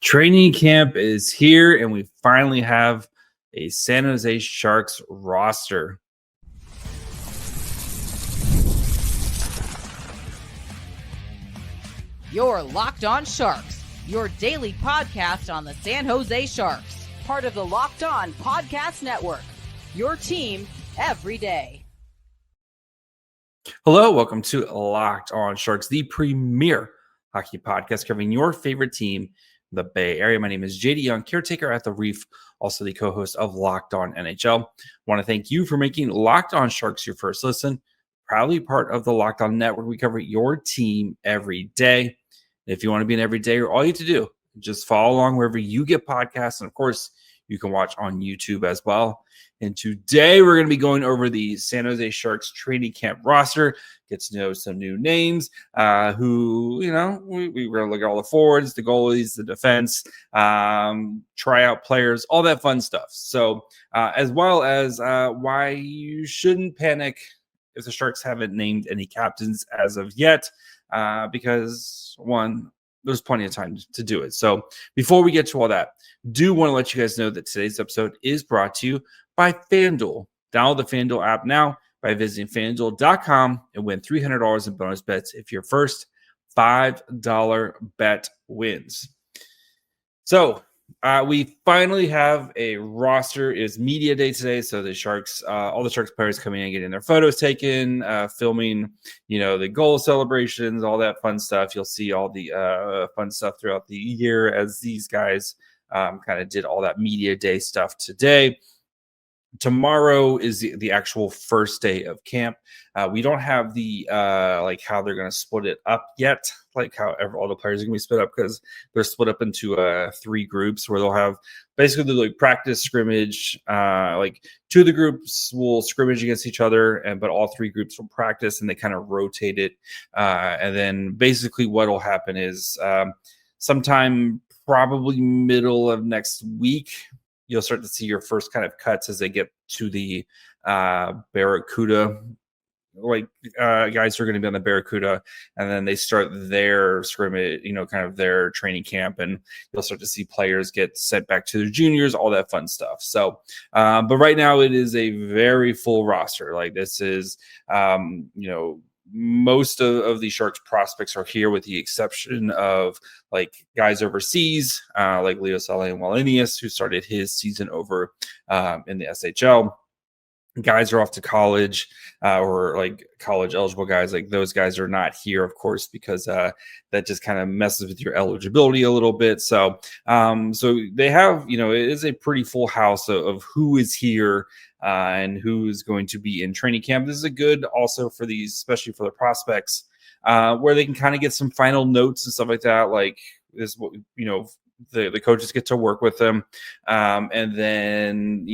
Training camp is here, and we finally have a San Jose Sharks roster. You're Locked On Sharks, your daily podcast on the San Jose Sharks, part of the Locked On Podcast Network, your team every day. Hello, welcome to Locked On Sharks, the premier hockey podcast covering your favorite team, the Bay Area. My name is JD Young, caretaker at the Reef, also the co-host of Locked On NHL. I want to thank you for making Locked On Sharks your first listen. Proudly part of the Locked On Network. We cover your team every day. If you want to be an everydayer, all you have to do, just follow along wherever you get podcasts. And of course, you can watch on YouTube as well. And today we're going to be going over the San Jose Sharks training camp roster, get to know some new names, we're going to look at all the forwards, the goalies, the defense, tryout players, all that fun stuff. So as well as why you shouldn't panic if the Sharks haven't named any captains as of yet, because one, there's plenty of time to do it. So before we get to all that, do want to let you guys know that today's episode is brought to you by FanDuel. Download the FanDuel app now by visiting FanDuel.com and win $300 in bonus bets if your first $5 bet wins. So we finally have a roster. It's media day today, so the Sharks, all the Sharks players coming in and getting their photos taken, filming, the goal celebrations, all that fun stuff. You'll see all the fun stuff throughout the year as these guys kind of did all that media day stuff today. Tomorrow is the actual first day of camp. We don't have the how they're going to split it up yet, like how all the players are going to be split up, because they're split up into 3 groups where they'll have basically like practice, scrimmage. Like 2 of the groups will scrimmage against each other, but all 3 groups will practice, and they kind of rotate it. And then basically what will happen is sometime probably middle of next week, you'll start to see your first kind of cuts as they get to the Barracuda. Guys are going to be on the Barracuda, and then they start their scrimmage, kind of their training camp, and you'll start to see players get sent back to their juniors, all that fun stuff. So, but right now it is a very full roster. Like this is, most of the Sharks prospects are here, with the exception of like guys overseas, like Leo Saleh and Wallenius, who started his season over in the SHL. Guys are off to college, or like college eligible guys. Like those guys are not here, of course, because that just kind of messes with your eligibility a little bit. So, so they have, it is a pretty full house of who is here and who's going to be in training camp. This is a good also for these, especially for the prospects, where they can kind of get some final notes and stuff like that. Like this, the coaches get to work with them, and then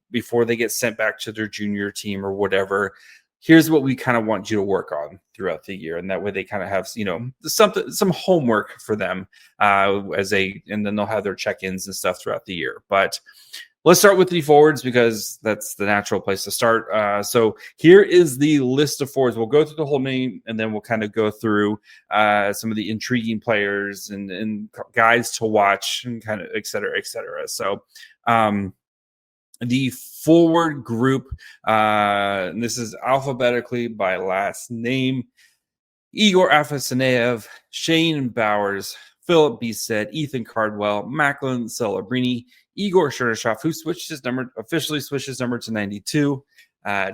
before they get sent back to their junior team or whatever, here's what we kind of want you to work on throughout the year. And that way they kind of have, some homework for them and then they'll have their check-ins and stuff throughout the year. But let's start with the forwards, because that's the natural place to start. So here is the list of forwards. We'll go through the whole name, and then we'll kind of go through some of the intriguing players and guys to watch, and kind of et cetera, et cetera. So, the forward group, and this is alphabetically by last name: Igor Afasaneev, Shane Bowers, Philip Beested, Ethan Cardwell, Macklin, Celebrini, Igor Chernyshov, who officially switched his number to 92, Ty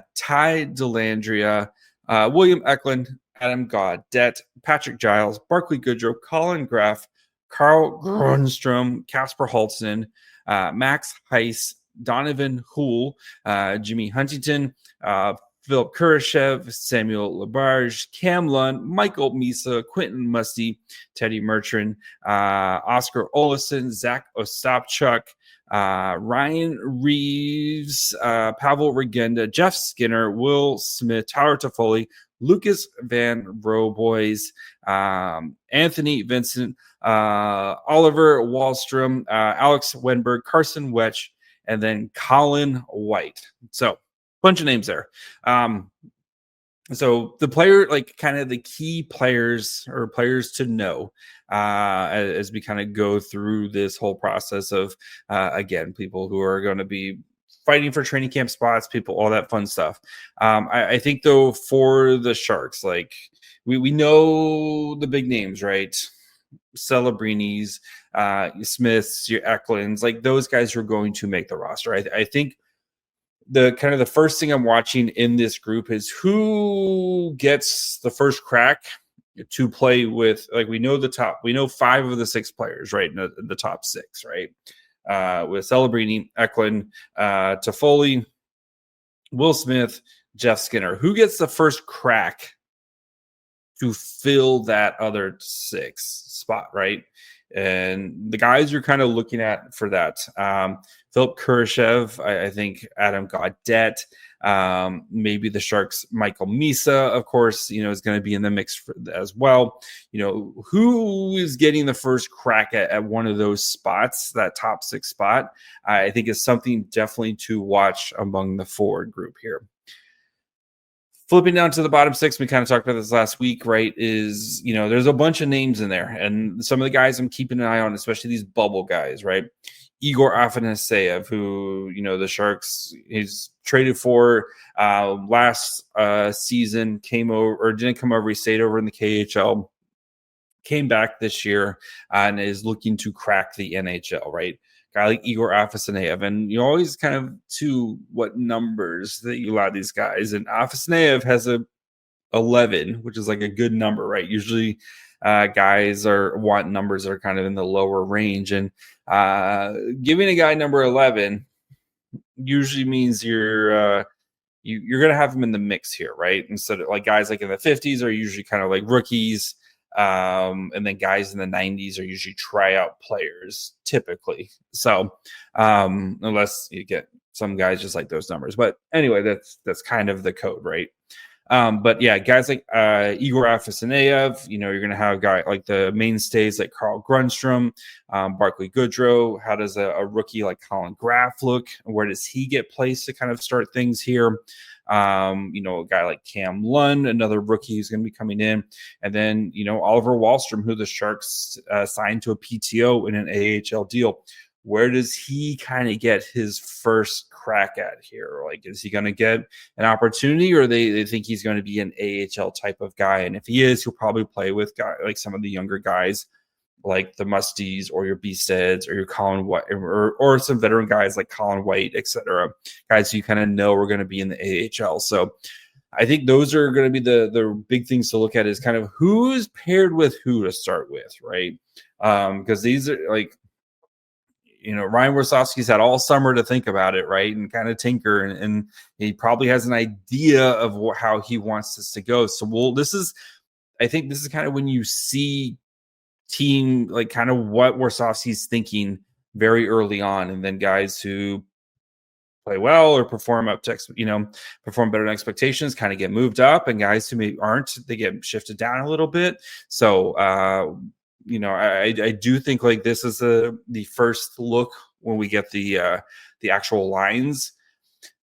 Dellandrea, William Eklund, Adam Gaudette, Patrick Giles, Barclay Goodrow, Colin Graff, Carl Grunstrom, Casper Halton, Max Heiss, Donovan Houle, Jimmy Huntington, Philip Kurashev, Samuel Labarge, Cam Lund, Michael Misa, Quentin Musty, Teddy Merchant, Oscar Olesen, Zach Ostapchuk, Ryan Reeves, Pavel Regenda, Jeff Skinner, Will Smith, Tyler Toffoli, Lucas Van Roboys, Anthony Vincent, Oliver Wallstrom, Alex Wenberg, Carson Wetch, and then Colin White. So bunch of names there. So the player, like kind of the key players or players to know as we kind of go through this whole process of, again, people who are going to be fighting for training camp spots, people, all that fun stuff. I think, though, for the Sharks, like we know the big names, right? Celebrinis, Smiths, your Eklunds, like those guys are going to make the roster. I think the first thing I'm watching in this group is who gets the first crack to play with. Like we know 5 of the 6 players, right? In the top 6, right? With Celebrini, Macklin, Toffoli, Will Smith, Jeff Skinner. Who gets the first crack to fill that other 6 spot, right? And the guys you're kind of looking at for that, Philip Kurashev, I think Adam Gaudette, maybe the Sharks' Michael Misa, of course, is going to be in the mix as well. Who is getting the first crack at one of those spots, that top 6 spot, I think is something definitely to watch among the forward group here. Flipping down to the bottom 6, we kind of talked about this last week, right? Is, there's a bunch of names in there. And some of the guys I'm keeping an eye on, especially these bubble guys, right? Igor Afanaseyev, who, the Sharks, he's traded for last season, came over, or didn't come over, he stayed over in the KHL, came back this year, and is looking to crack the NHL, right? Guy like Igor Afanaseyev, and you always kind of to what numbers that you allow these guys. And Afanaseyev has a 11, which is like a good number, right? Usually, guys want numbers that are kind of in the lower range, and giving a guy number 11 usually means you're going to have him in the mix here, right? Instead of like guys like in the 50s are usually kind of like rookies. And then guys in the 90s are usually tryout players typically. So unless you get some guys just like those numbers, but anyway, that's kind of the code, right? But yeah, guys like Igor Afanaseyev, you're going to have a guy like the mainstays like Carl Grundstrom, Barclay Goodrow. How does a rookie like Colin Graff look? Where does he get placed to kind of start things here? A guy like Cam Lund, another rookie who's going to be coming in. And then, Oliver Wahlstrom, who the Sharks signed to a PTO in an AHL deal. Where does he kind of get his first crack at here? Like, is he going to get an opportunity, or they think he's going to be an AHL type of guy? And if he is, he'll probably play with like some of the younger guys, like the Musties or your Beasteds or your Colin White, or some veteran guys like Colin White, etc. Guys you kind of know are going to be in the AHL. So I think those are going to be the big things to look at, is kind of who's paired with who to start with, right? Because these are like, Ryan Warsofsky's had all summer to think about it, right? And kind of tinker, and he probably has an idea of how he wants this to go. So I think this is kind of when you see team, like kind of what Warsofsky's thinking very early on, and then guys who play well or perform perform better than expectations kind of get moved up, and guys who maybe aren't, they get shifted down a little bit. So I do think like this is the first look when we get the actual lines.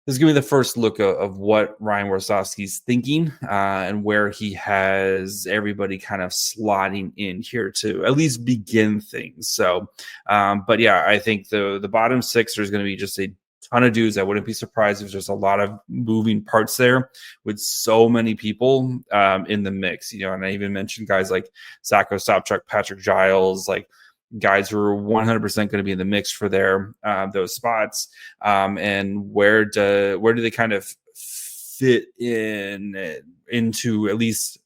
This is going to be the first look of what Ryan Warsofsky's thinking and where he has everybody kind of slotting in here to at least begin things. So, but yeah, I think the bottom 6, there's going to be just a ton of dudes. I wouldn't be surprised if there's a lot of moving parts there with so many people in the mix. And I even mentioned guys like Zach Ostapchuk, Patrick Giles, like guys who are 100% going to be in the mix for those spots. And where do they kind of fit into at least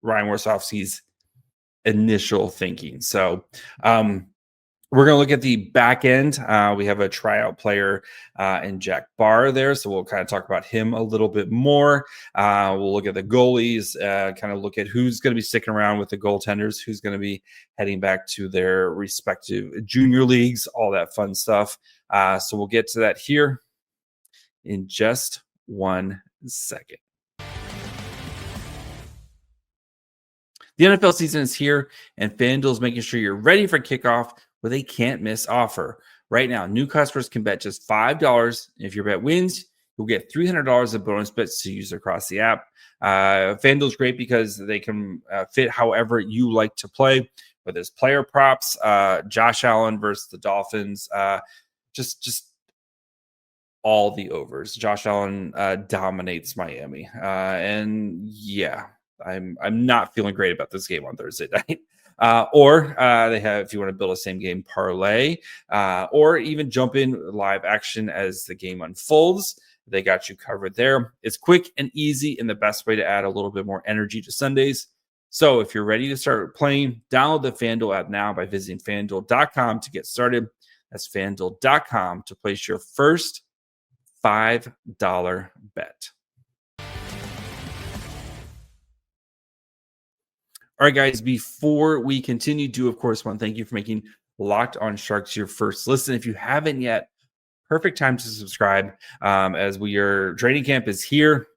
Ryan Warsofsky's initial thinking? So, we're going to look at the back end. We have a tryout player in Jack Barr there, so we'll kind of talk about him a little bit more. We'll look at the goalies, kind of look at who's going to be sticking around with the goaltenders, who's going to be heading back to their respective junior leagues, all that fun stuff. So we'll get to that here in just 1 second. The NFL season is here, and FanDuel is making sure you're ready for kickoff with a can't-miss offer. Right now, new customers can bet just $5. If your bet wins, You'll get $300 of bonus bets to use across the app. FanDuel's great because they can fit however you like to play, whether it's player props, Josh Allen versus the Dolphins, just all the overs. Josh Allen dominates Miami, and yeah, I'm not feeling great about this game on Thursday night. Or they have, if you want to build a same game parlay, or even jump in live action as the game unfolds. They got you covered there. It's quick and easy, and the best way to add a little bit more energy to Sundays. So if you're ready to start playing, download the FanDuel app now by visiting FanDuel.com to get started. That's FanDuel.com to place your first $5 bet. All right, guys, before we continue, do of course want to thank you for making Locked On Sharks your first listen. If you haven't yet, perfect time to subscribe, as training camp is here.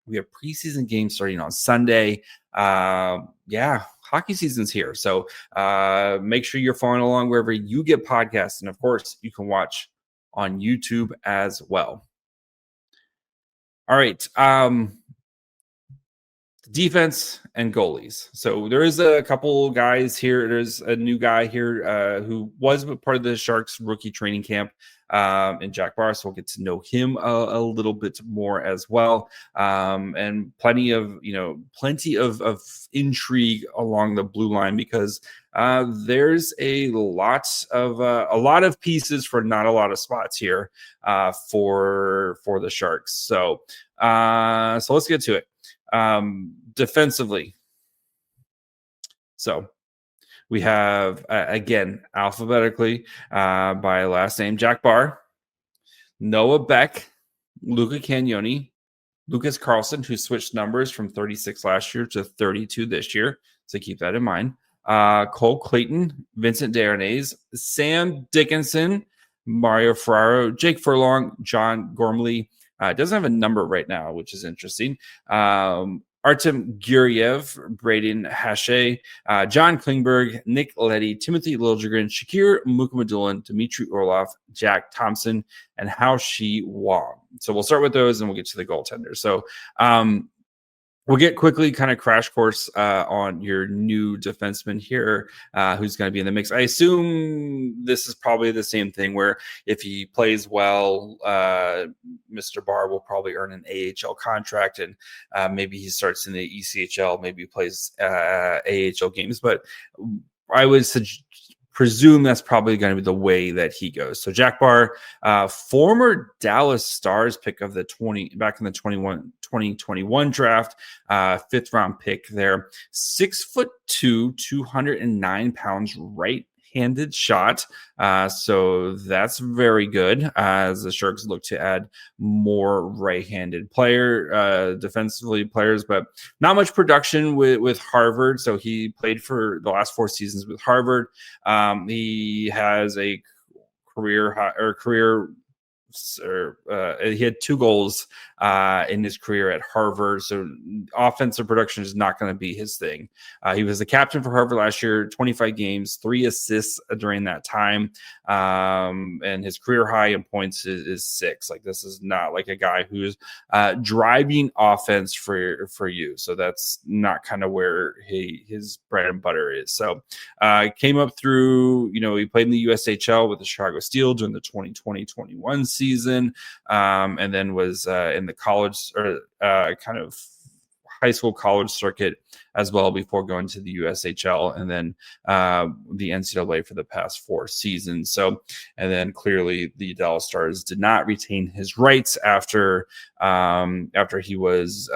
We have preseason games starting on Sunday. Hockey season's here. So make sure you're following along wherever you get podcasts. And of course, you can watch on YouTube as well. All right. Defense and goalies. So there is a couple guys here. There's a new guy here who was part of the Sharks rookie training camp in Jack Barr. So we'll get to know him a little bit more as well. And plenty of intrigue along the blue line because there's a lot of pieces for not a lot of spots here for the Sharks. So let's get to it. Defensively. So we have, again, alphabetically by last name, Jack Barr, Noah Beck, Luca Cagnoni, Lucas Carlson, who switched numbers from 36 last year to 32 this year. So keep that in mind. Cole Clayton, Vincent Darnaz, Sam Dickinson, Mario Ferraro, Jake Furlong, John Gormley. It doesn't have a number right now, which is interesting. Artem Guriev, Braden Hache, John Klingberg, Nick Leddy, Timothy Liljegren, Shakir Mukhamadullin, Dmitry Orlov, Jack Thompson, and Hao-Shi Wang. So we'll start with those and we'll get to the goaltender. So we'll get quickly kind of crash course on your new defenseman here who's going to be in the mix. I assume this is probably the same thing where if he plays well, Mr. Barr will probably earn an AHL contract and maybe he starts in the ECHL, maybe he plays AHL games. But I would presume that's probably going to be the way that he goes. So Jack Barr, former Dallas Stars pick of the 2021 draft, fifth round pick there, 6'2", 209 pounds, right-handed shot. So that's very good as the Sharks look to add more right-handed defensively players, but not much production with Harvard. So he played for the last 4 seasons with Harvard. He has a he had 2 goals in his career at Harvard. So offensive production is not going to be his thing. He was the captain for Harvard last year, 25 games, 3 assists during that time. And his career high in points is 6. Like, this is not like a guy who's driving offense for you. So that's not kind of where his bread and butter is. So came up through, he played in the USHL with the Chicago Steel during the 2020-21 season, and then was in the college or kind of high school college circuit as well before going to the USHL and then the NCAA for the past 4 seasons. So, and then clearly the Dallas Stars did not retain his rights after he was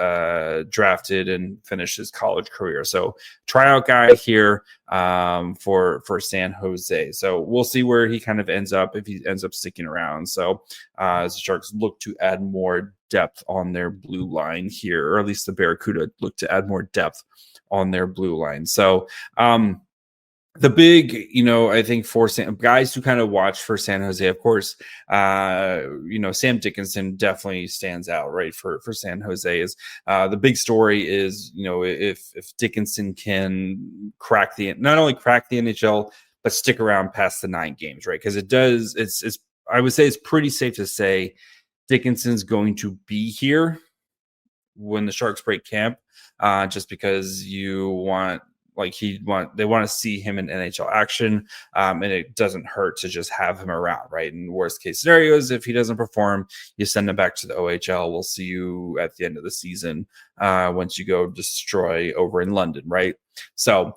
drafted and finished his college career. So tryout guy here for San Jose. So we'll see where he kind of ends up if he ends up sticking around. So as the Sharks look to add more depth on their blue line here, or at least the Barracuda look to add more depth on their blue line. So the big, I think for guys who kind of watch for San Jose, of course, Sam Dickinson definitely stands out, right, for San Jose. Is the big story is, if Dickinson can not only crack the NHL, but stick around past the 9 games, right? Because I would say it's pretty safe to say Dickinson's going to be here when the Sharks break camp, just because they want to see him in NHL action, and it doesn't hurt to just have him around, right? In worst case scenarios, if he doesn't perform, you send him back to the OHL. We'll see you at the end of the season once you go destroy over in London, right? So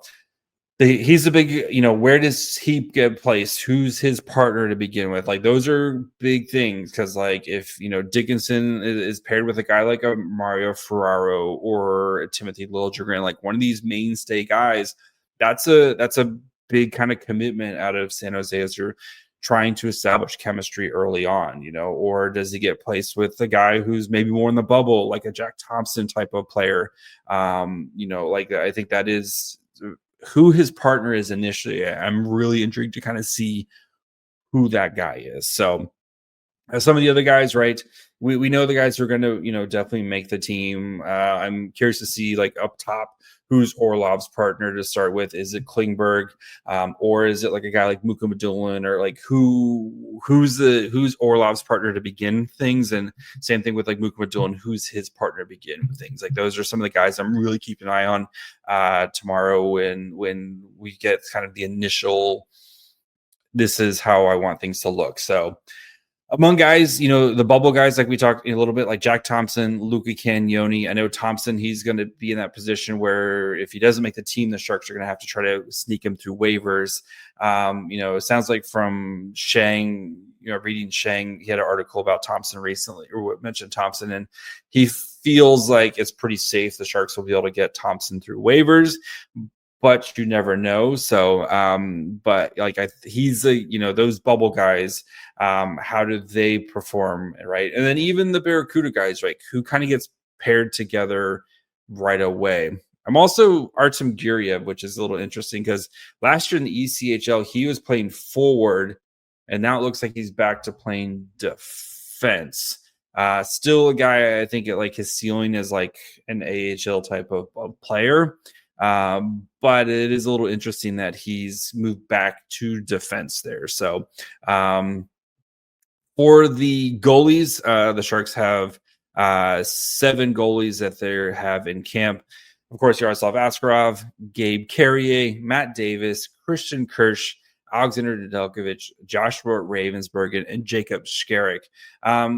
he's a big, where does he get placed? Who's his partner to begin with? Like, those are big things, because like if Dickinson is paired with a guy like a Mario Ferraro or a Timothy Liljegren, like one of these mainstay guys, that's a big kind of commitment out of San Jose as you're trying to establish chemistry early on, or does he get placed with the guy who's maybe more in the bubble, like a Jack Thompson type of player? Like I think that is who his partner is initially. I'm really intrigued to kind of see who that guy is. So some of the other guys, right? We know the guys who are going to, definitely make the team. I'm curious to see, like, up top, who's Orlov's partner to start with. Is it Klingberg, or is it like a guy like Muka Madulin, or like who's Orlov's partner to begin things? And same thing with like Muka Madulin, who's his partner to begin with things. Like, those are some of the guys I'm really keeping an eye on tomorrow when we get kind of the initial, this is how I want things to look. So among guys, the bubble guys, like we talked a little bit, like Jack Thompson, Luca Cagnoni. I know Thompson, he's going to be in that position where if he doesn't make the team, the Sharks are going to have to try to sneak him through waivers. It sounds like from Shang, reading Shang, he had an article about Thompson recently, or mentioned Thompson, and he feels like it's pretty safe the Sharks will be able to get Thompson through waivers, but you never know. So, but like he's those bubble guys, how do they perform, right? And then even the Barracuda guys, right, who kind of gets paired together right away. I'm also Artem Guriev, which is a little interesting because last year in the ECHL, he was playing forward, and now it looks like he's back to playing defense. Still a guy, I think like his ceiling is like an AHL type of player. But it is a little interesting that he's moved back to defense there. So for the goalies, the Sharks have 7 goalies that they have in camp. Of course, Yaroslav Askarov, Gabe Carrier, Matt Davis, Christian Kirsch, Alexander Nedeljkovic, Joshua Ravensbergen, and Jacob Skarek.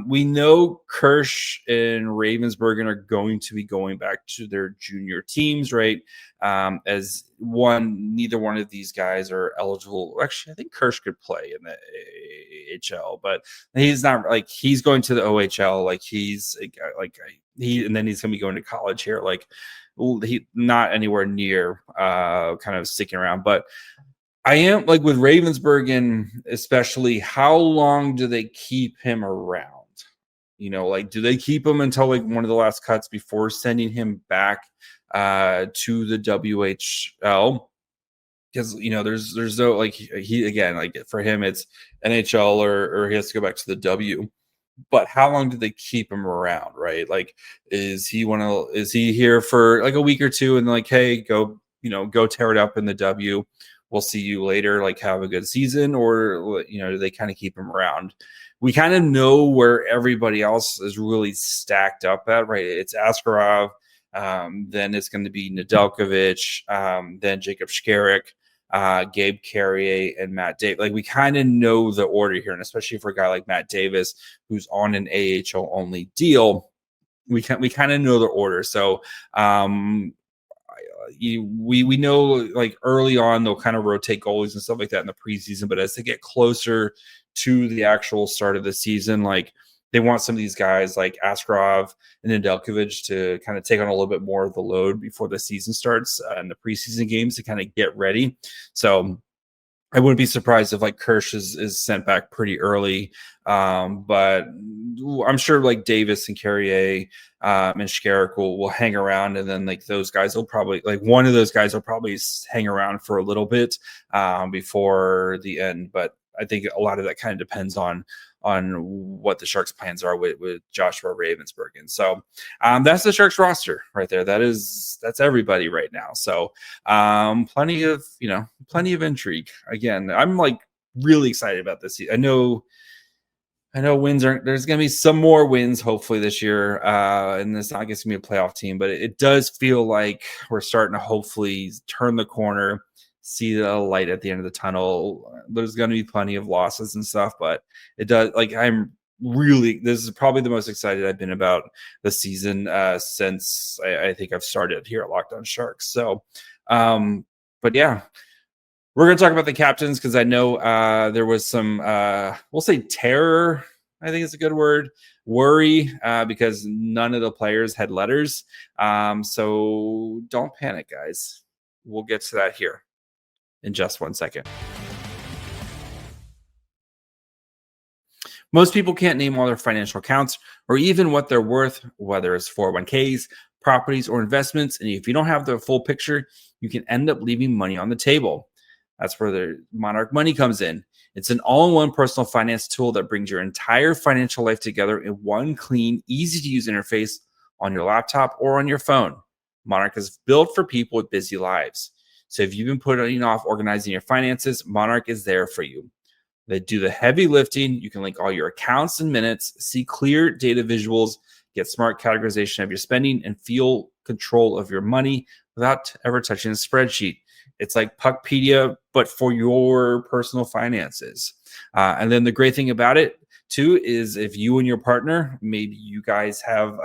We know Kirsch and Ravensbergen are going to be going back to their junior teams, right? As neither one of these guys are eligible. Actually, I think Kirsch could play in the AHL, but he's not, like, he's going to the OHL. Like, and then he's going to be going to college here. Like, he not anywhere near kind of sticking around, but I am like with Ravensbergen, especially, how long do they keep him around? Like, do they keep him until like one of the last cuts before sending him back to the WHL? Because there's no, like, he, again, like for him it's NHL or he has to go back to the W. But how long do they keep him around, right? Like, is he here for like a week or two and like, hey, go tear it up in the W? We'll see you later, like, have a good season, or do they kind of keep him around? We kind of know where everybody else is really stacked up at, right? It's Askarov, then it's going to be Nedeljkovic, then Jacob Skarek, Gabe Carrier, and Matt Davis. Like, we kind of know the order here, and especially for a guy like Matt Davis, who's on an AHL only deal, we kind of know the order. So, we know, like, early on they'll kind of rotate goalies and stuff like that in the preseason, but as they get closer to the actual start of the season, like, they want some of these guys like Askarov and Nedeljkovic to kind of take on a little bit more of the load before the season starts and the preseason games to kind of get ready. So I wouldn't be surprised if like Kirsch is sent back pretty early. But I'm sure like Davis and Carrier and Skarek will hang around, and then like those guys will probably, like, one of those guys will probably hang around for a little bit before the end. But I think a lot of that kind of depends on what the Sharks' plans are with Joshua Ravensbergen. So that's the Sharks roster right there. That's everybody right now. So plenty of intrigue. Again, I'm like really excited about this. I know I know wins aren't. There's going to be some more wins hopefully this year, and it's not going to be a playoff team, but it does feel like we're starting to hopefully turn the corner, see the light at the end of the tunnel. There's going to be plenty of losses and stuff, but it does. Like this is probably the most excited I've been about the season since I think I've started here at Locked On Sharks. So, but yeah. We're going to talk about the captains because I know there was some, we'll say terror, I think is a good word, worry, because none of the players had letters. So don't panic, guys. We'll get to that here in just 1 second. Most people can't name all their financial accounts or even what they're worth, whether it's 401ks, properties, or investments. And if you don't have the full picture, you can end up leaving money on the table. That's where the Monarch Money comes in. It's an all-in-one personal finance tool that brings your entire financial life together in one clean, easy-to-use interface on your laptop or on your phone. Monarch is built for people with busy lives. So if you've been putting off organizing your finances, Monarch is there for you. They do the heavy lifting. You can link all your accounts in minutes, see clear data visuals, get smart categorization of your spending, and feel control of your money without ever touching a spreadsheet. It's like Puckpedia, but for your personal finances. And then the great thing about it, too, is if you and your partner, maybe you guys have,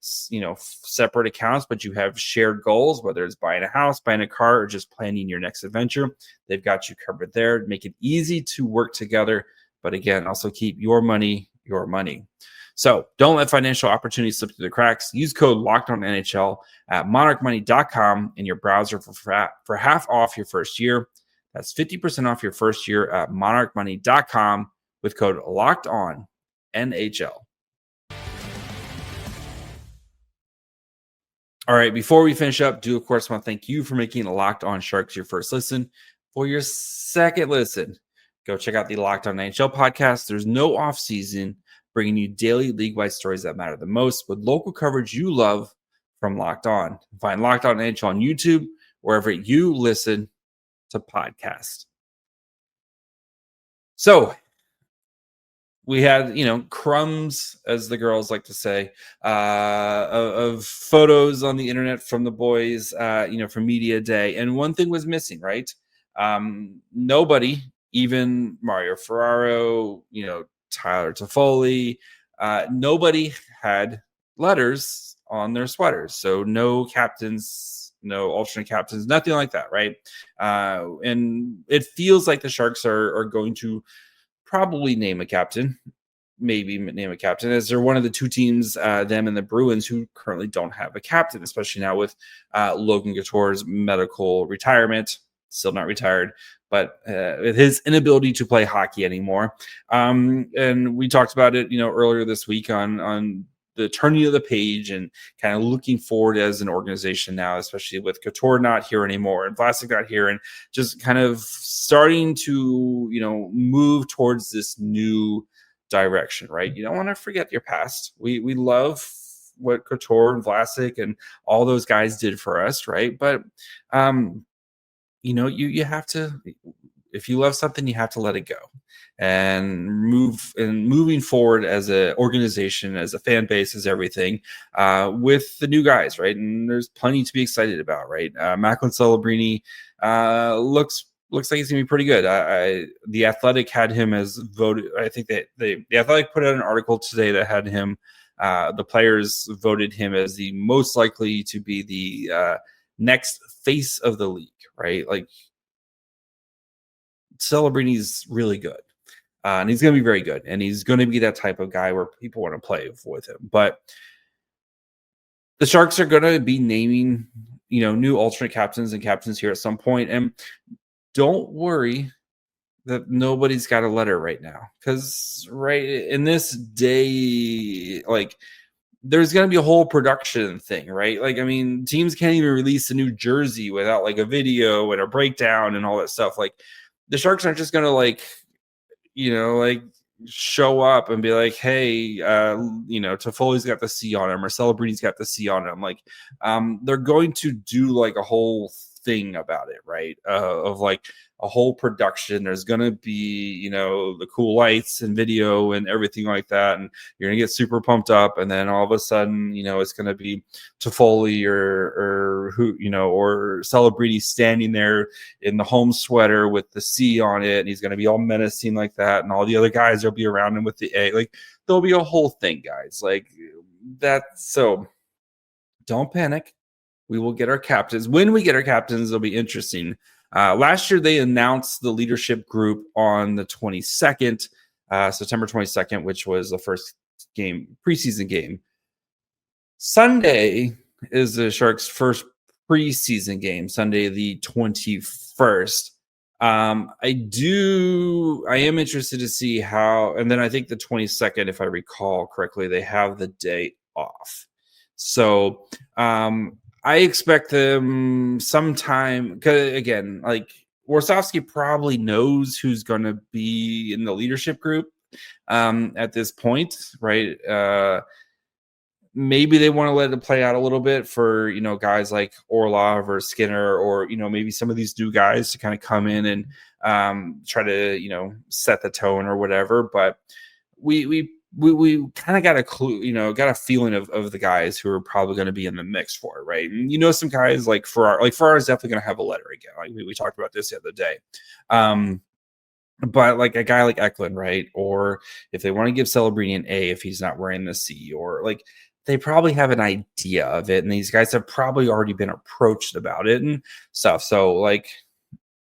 separate accounts, but you have shared goals, whether it's buying a house, buying a car, or just planning your next adventure, they've got you covered there. Make it easy to work together. But again, also keep your money your money. So don't let financial opportunities slip through the cracks. Use code LOCKEDONNHL at monarchmoney.com in your browser for half off your first year. That's 50% off your first year at monarchmoney.com with code LOCKEDONNHL. All right, before we finish up, of course want to thank you for making Locked On Sharks your first listen. For your second listen, go check out the Locked On NHL podcast. There's no off season, bringing you daily league-wide stories that matter the most with local coverage you love from Locked On. Find Locked On NHL on YouTube, wherever you listen to podcasts. So we had, crumbs, as the girls like to say, of photos on the internet from the boys, for media day. And one thing was missing, right? Nobody, even Mario Ferraro, Tyler Toffoli, nobody had letters on their sweaters. So no captains, no alternate captains, nothing like that, right? And it feels like the Sharks are going to probably name a captain, as they're one of the two teams, them and the Bruins, who currently don't have a captain, especially now with Logan Couture's medical retirement, still not retired, but with his inability to play hockey anymore. And we talked about it, earlier this week on the turning of the page and kind of looking forward as an organization now, especially with Couture not here anymore and Vlasic not here, and just kind of starting to, move towards this new direction, right? You don't want to forget your past. We love what Couture and Vlasic and all those guys did for us, right? But you have to, if you love something, you have to let it go and moving forward as an organization, as a fan base, as everything, with the new guys, right? And there's plenty to be excited about, right? Macklin Celebrini looks like he's gonna be pretty good. The Athletic had him as voted. I think that the Athletic put out an article today that had him. The players voted him as the most likely to be the next face of the league, right? Like, Celebrini's really good. And he's going to be very good. And he's going to be that type of guy where people want to play with him. But the Sharks are going to be naming, new alternate captains and captains here at some point. And don't worry that nobody's got a letter right now. Because right in this day, like, there's going to be a whole production thing, right? Like, I mean, teams can't even release a new jersey without like a video and a breakdown and all that stuff. Like, the Sharks aren't just going to show up and be like, hey, Toffoli's got the C on him or Celebrini's got the C on him. Like, they're going to do like a whole thing about it, right? Of like, a whole production. There's going to be, the cool lights and video and everything like that. And you're going to get super pumped up. And then all of a sudden, it's going to be Toffoli or who, or Celebrini standing there in the home sweater with the C on it. And he's going to be all menacing like that. And all the other guys will be around him with the A. Like, there'll be a whole thing, guys. Like that. So don't panic. We will get our captains. When we get our captains, it'll be interesting. Last year, they announced the leadership group on the 22nd, September 22nd, which was the first preseason game. Sunday is the Sharks' first preseason game, Sunday the 21st. I am interested to see how, and then I think the 22nd, if I recall correctly, they have the day off. So I expect them sometime, because again, like Warsofsky probably knows who's going to be in the leadership group at this point, right? Maybe they want to let it play out a little bit for, guys like Orlov or Skinner, or, maybe some of these new guys to kind of come in and try to, set the tone or whatever. But we kind of got a clue, got a feeling of the guys who are probably going to be in the mix for it, right? And some guys like Ferraro is definitely going to have a letter again. Like we talked about this the other day. But like a guy like Macklin, right? Or if they want to give Celebrini an A if he's not wearing the C, or like they probably have an idea of it, and these guys have probably already been approached about it and stuff. So like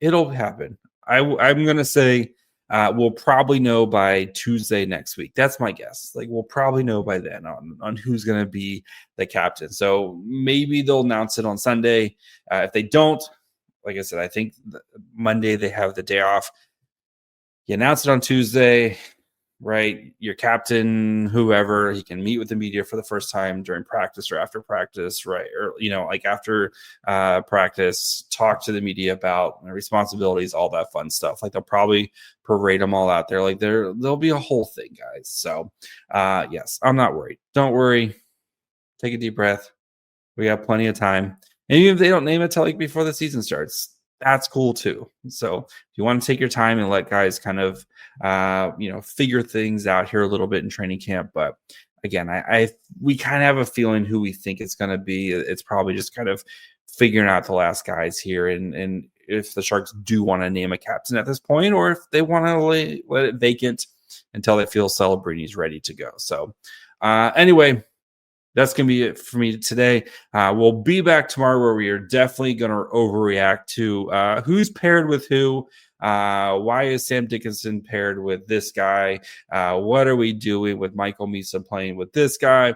it'll happen. I'm gonna say we'll probably know by Tuesday next week. That's my guess. Like we'll probably know by then on who's gonna be the captain. So maybe they'll announce it on Sunday. If they don't, like I said, I think Monday they have the day off. You announce it on Tuesday, right? Your captain, whoever, he can meet with the media for the first time during practice or after practice, right? Or, like after practice, talk to the media about their responsibilities, all that fun stuff. Like they'll probably parade them all out there. Like there'll be a whole thing, guys. So, yes, I'm not worried. Don't worry. Take a deep breath. We got plenty of time. And even if they don't name it till like before the season starts, that's cool too. So if you want to take your time and let guys kind of, figure things out here a little bit in training camp. But again, we kind of have a feeling who we think it's going to be. It's probably just kind of figuring out the last guys here. And if the Sharks do want to name a captain at this point, or if they want to let it vacant until they feel Celebrini's ready to go. So anyway, that's going to be it for me today. We'll be back tomorrow where we are definitely going to overreact to who's paired with who. Why is Sam Dickinson paired with this guy? What are we doing with Michael Misa playing with this guy?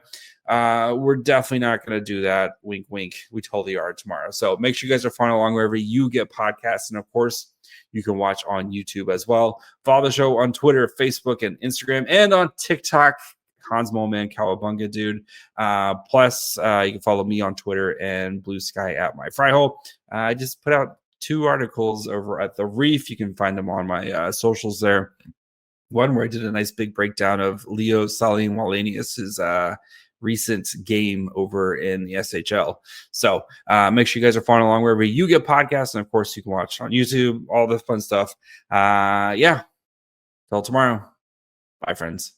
We're definitely not going to do that. Wink, wink. We totally are tomorrow. So make sure you guys are following along wherever you get podcasts. And of course, you can watch on YouTube as well. Follow the show on Twitter, Facebook, and Instagram, and on TikTok. Hans Moleman, Cowabunga dude. Plus, you can follow me on Twitter and Blue Sky at my fry hole. I just put out 2 articles over at the Reef. You can find them on my socials there. One where I did a nice big breakdown of Leo Salin Wallenius's recent game over in the SHL. So make sure you guys are following along wherever you get podcasts. And of course, you can watch on YouTube, all the fun stuff. Yeah. Till tomorrow. Bye, friends.